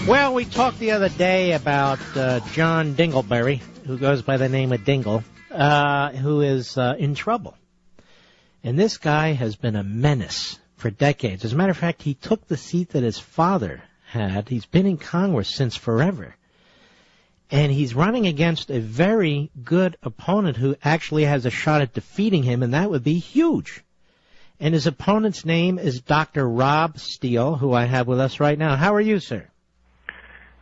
Well, we talked the other day about John Dingleberry, who goes by the name of Dingell, who is in trouble. And this guy has been a menace for decades. As a matter of fact, he took the seat that his father had. He's been in Congress since forever. And he's running against a very good opponent who actually has a shot at defeating him, and that would be huge. And his opponent's name is Dr. Rob Steele, who I have with us right now. How are you, sir?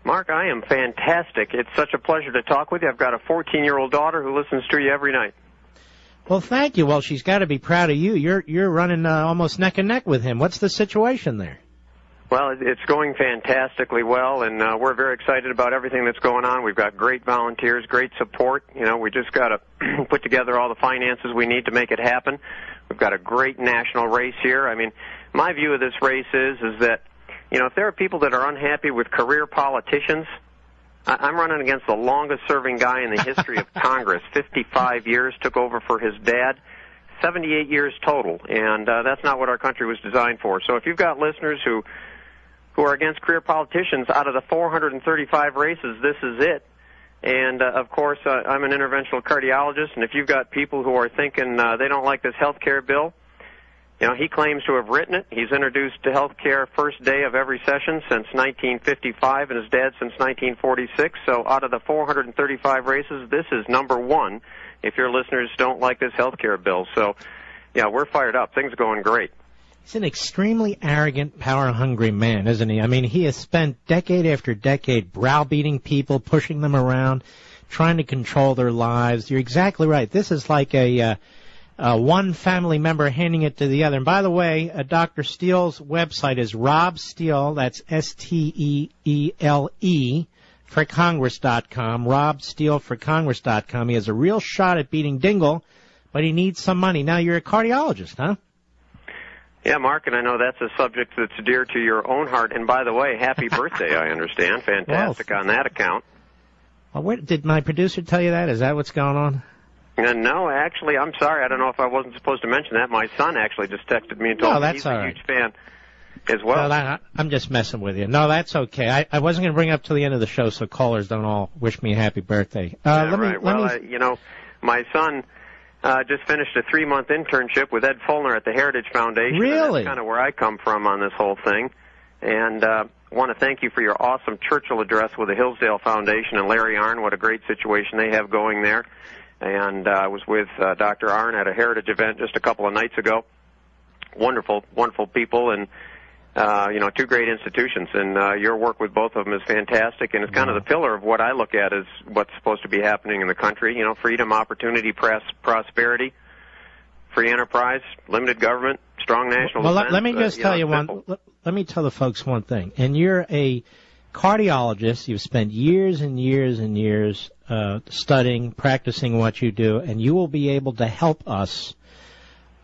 Mark, I am fantastic. It's such a pleasure to talk with you. I've got a 14-year-old daughter who listens to you every night. Well, thank you. Well, she's got to be proud of you. You're running almost neck and neck with him. What's the situation there? Well, it's going fantastically well, and we're very excited about everything that's going on. We've got great volunteers, great support. You know, we just got to put together all the finances we need to make it happen. We've got a great national race here. I mean, my view of this race is that, you know, if there are people that are unhappy with career politicians, I'm running against the longest-serving guy in the history of Congress. 55 years, took over for his dad, 78 years total, and that's not what our country was designed for. So if you've got listeners who are against career politicians, out of the 435 races, this is it. And, of course, I'm an interventional cardiologist, and if you've got people who are thinking they don't like this health care bill, you know, he claims to have written it. He's introduced to health care first day of every session since 1955, and his dad since 1946. So out of the 435 races, this is number one if your listeners don't like this health care bill. So, yeah, we're fired up. Things are going great. He's an extremely arrogant, power-hungry man, isn't he? I mean, he has spent decade after decade browbeating people, pushing them around, trying to control their lives. You're exactly right. This is like one family member handing it to the other. And by the way, Dr. Steele's website is Rob Steele, that's Steele, for Congress.com, RobSteele4Congress.com. He has a real shot at beating Dingell, but he needs some money. Now, you're a cardiologist, huh? Yeah, Mark, and I know that's a subject that's dear to your own heart. And by the way, happy birthday, I understand. Fantastic on that account. Well, did my producer tell you that? Is that what's going on? No, actually, I'm sorry. I don't know if I wasn't supposed to mention that. My son actually just texted me and told me he's a huge fan as well. I'm just messing with you. No, that's okay. I wasn't going to bring it up till the end of the show so callers don't all wish me a happy birthday. You know, my son just finished a 3-month internship with Ed Fulner at the Heritage Foundation. Really? And that's kind of where I come from on this whole thing. And I want to thank you for your awesome Churchill address with the Hillsdale Foundation and Larry Arnn. What a great situation they have going there. And I was with Dr. Arnn at a Heritage event just a couple of nights ago. Wonderful, wonderful people, and, you know, two great institutions. And your work with both of them is fantastic, and it's kind of the pillar of what I look at as what's supposed to be happening in the country. You know, freedom, opportunity, prosperity, free enterprise, limited government, strong national defense. Well, let me just tell you one. Let me tell the folks one thing. And you're a cardiologist. You've spent years and years and years studying, practicing what you do, and you will be able to help us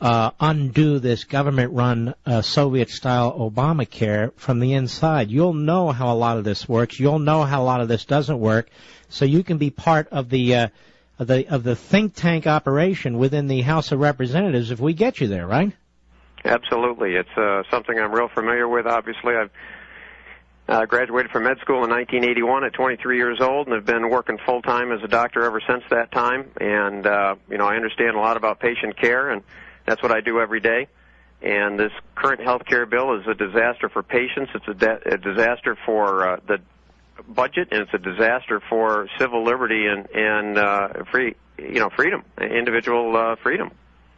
undo this government-run Soviet-style Obamacare from the inside. You'll know how a lot of this works. You'll know how a lot of this doesn't work, so you can be part of the think tank operation within the House of Representatives if we get you there, right? Absolutely. It's something I'm real familiar with. Obviously, I've graduated from med school in 1981 at 23 years old, and have been working full-time as a doctor ever since that time. And, you know, I understand a lot about patient care, and that's what I do every day. And this current health care bill is a disaster for patients. It's a disaster for the budget, and it's a disaster for civil liberty and freedom, individual freedom.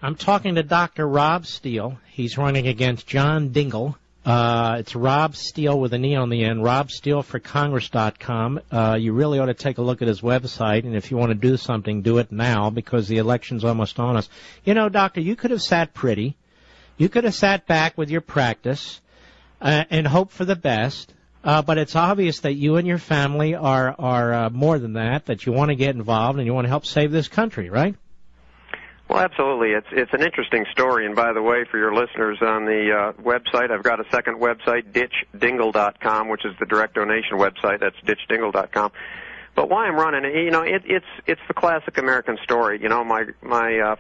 I'm talking to Dr. Rob Steele. He's running against John Dingell. It's Rob Steele with an E on the end, RobSteele4Congress.com. You really ought to take a look at his website, and if you want to do something, do it now, because the election's almost on us. You know, Doctor, you could have sat pretty. You could have sat back with your practice and hoped for the best, but it's obvious that you and your family are more than that you want to get involved and you want to help save this country, right? Well, absolutely. It's an interesting story, and by the way, for your listeners on the website, I've got a second website, ditchdingell.com, which is the direct donation website. That's ditchdingell.com. But why I'm running, you know, it's the classic American story. You know, my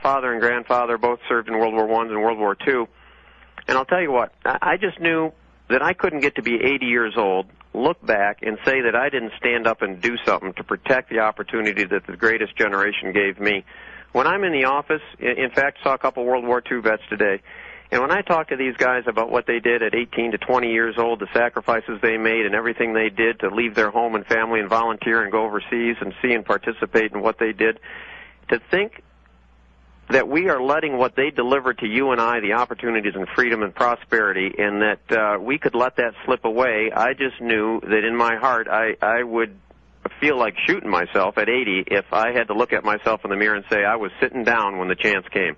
father and grandfather both served in World War I and World War II, and I'll tell you what, I just knew that I couldn't get to be 80 years old look back and say that I didn't stand up and do something to protect the opportunity that the greatest generation gave me. When I'm in the office, in fact, saw a couple World War II vets today, and when I talk to these guys about what they did at 18 to 20 years old, the sacrifices they made and everything they did to leave their home and family and volunteer and go overseas and see and participate in what they did, to think that we are letting what they delivered to you and I, the opportunities and freedom and prosperity, and that we could let that slip away, I just knew that in my heart I would feel like shooting myself at 80 if I had to look at myself in the mirror and say I was sitting down when the chance came.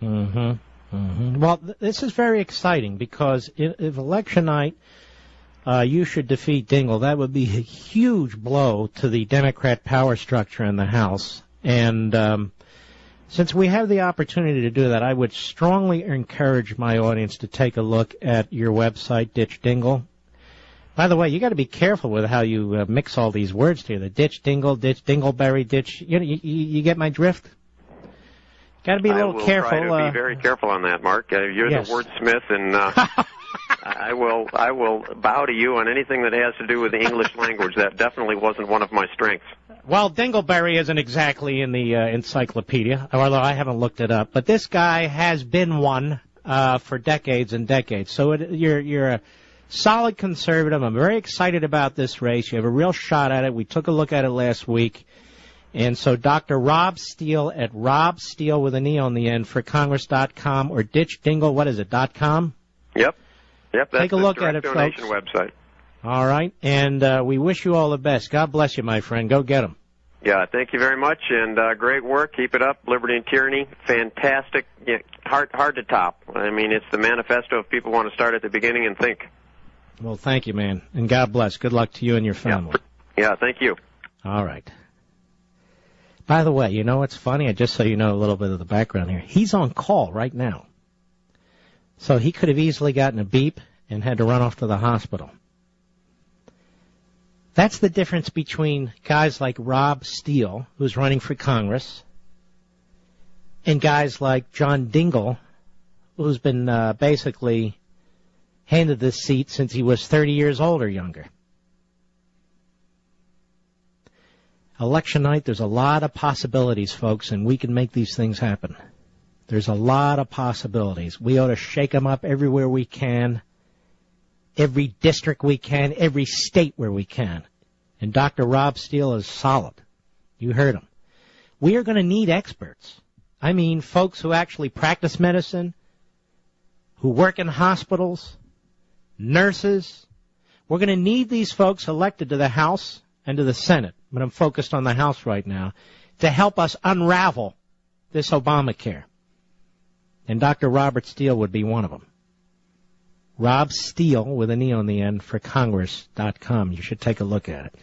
Mm-hmm. Mm-hmm. Well, this is very exciting because if election night you should defeat Dingell, that would be a huge blow to the Democrat power structure in the House. And since we have the opportunity to do that, I would strongly encourage my audience to take a look at your website, Ditch Dingell. By the way, you got to be careful with how you mix all these words together. Ditch Dingell, ditch Dingleberry, ditch. You get my drift? Got to be a little careful. I will try to be very careful on that, Mark. You're yes. the wordsmith, and I will bow to you on anything that has to do with the English language. That definitely wasn't one of my strengths. Well, Dingleberry isn't exactly in the encyclopedia, although I haven't looked it up. But this guy has been one for decades and decades. So you're a solid conservative. I'm very excited about this race. You have a real shot at it. We took a look at it last week. And so Dr. Rob Steele at Rob Steele with an E on the end for Congress.com or Ditch Dingell, what is it, .com? Yep. That's Take a look the at it, folks. donation website. All right. And we wish you all the best. God bless you, my friend. Go get them. Yeah, thank you very much, and great work. Keep it up. Liberty and Tyranny, fantastic. Yeah, hard to top. I mean, it's the manifesto if people want to start at the beginning and think. Well, thank you, man, and God bless. Good luck to you and your family. Yeah, thank you. All right. By the way, you know what's funny? Just so you know a little bit of the background here. He's on call right now. So he could have easily gotten a beep and had to run off to the hospital. That's the difference between guys like Rob Steele, who's running for Congress, and guys like John Dingell, who's been basically handed this seat since he was 30 years old or younger. Election night, there's a lot of possibilities, folks, and we can make these things happen. There's a lot of possibilities. We ought to shake them up everywhere we can, every district we can, every state where we can. And Dr. Rob Steele is solid. You heard him. We are going to need experts. I mean, folks who actually practice medicine, who work in hospitals, nurses. We're going to need these folks elected to the House and to the Senate, but I'm focused on the House right now, to help us unravel this Obamacare. And Dr. Robert Steele would be one of them. Rob Steele with an E on the end for Congress.com. You should take a look at it.